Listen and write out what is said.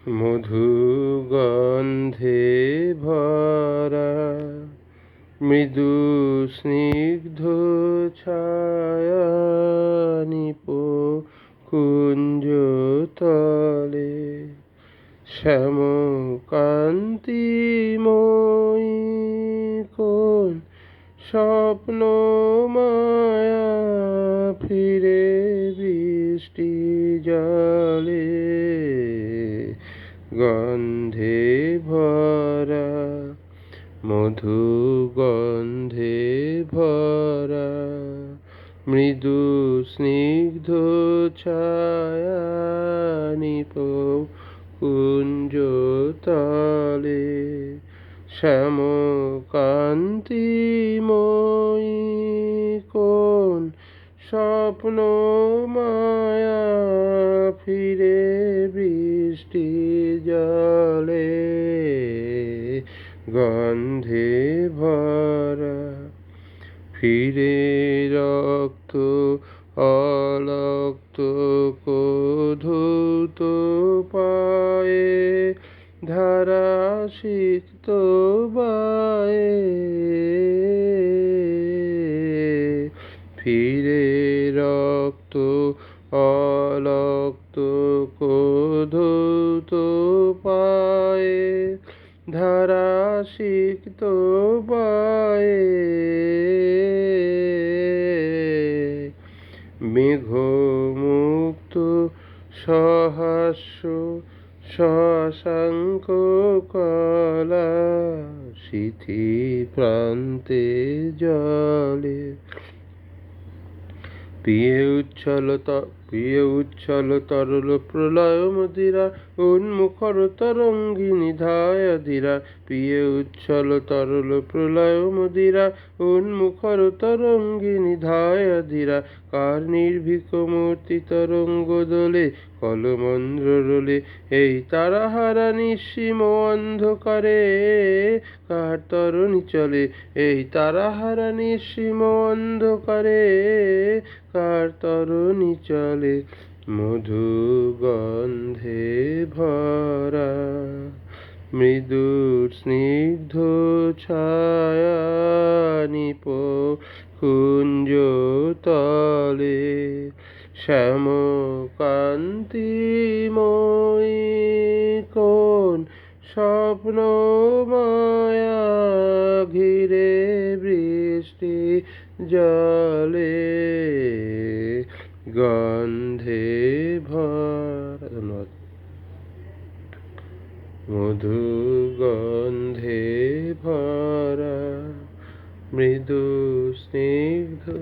মধু গন্ধে ভরা মৃদু স্নিগ্ধ ছায়া নিপ কুঞ্জ তলে শ্যাম কান্তিময়ী কোন স্বপ্ন মায়া ফিরে বৃষ্টি জলে গন্ধে ভরা মধু গন্ধে ভরা মৃদু স্নিগ্ধ ছায়া নিপ কুঞ্জ তলে শ্যাম কান্তিময়ী কোন স্বপ্ন মায়া ফিরে বৃষ্টি জলে গন্ধে ভরা ফিরে রক্ত অলক্ত ধৌত পায়ে ধারা সিক্ত বায়ে ফিরে রক্ত অলক্ত ধৌত পায়ে ধারা সিক্ত বায়ে মেঘমুক্ত সহাস্য শশাঙ্ক কলা সিথি প্রান্তে জলে পিয়ে উচ্ছল তরল প্রলয় মদিরা উন্মুখর তরঙ্গিনী ধায় ধীরা পিয়ে উচ্ছল তরল প্রলয় মদিরা উন্মুখর তরঙ্গিনী ধায় ধীরা কার নির্ভীক মূর্তি তরঙ্গ দোলে কলমন্দ্র রোলে এই তারাহারা নিঃসীম অন্ধকারে কার তরণী চলে এই তারাহারা নিঃসীম অন্ধকারে কার তরণী চলে মধু গন্ধে ভরা মৃদু স্নিগ্ধ ছায়া নিপ কুঞ্জ তলে শ্যাম কান্তিময়ী কোন স্বপ্ন মায়া ঘিরে বৃষ্টি জলে গন্ধে ভরা। ধন্যবাদ। মধু গন্ধে ভরা মৃদু স্নিগ্ধ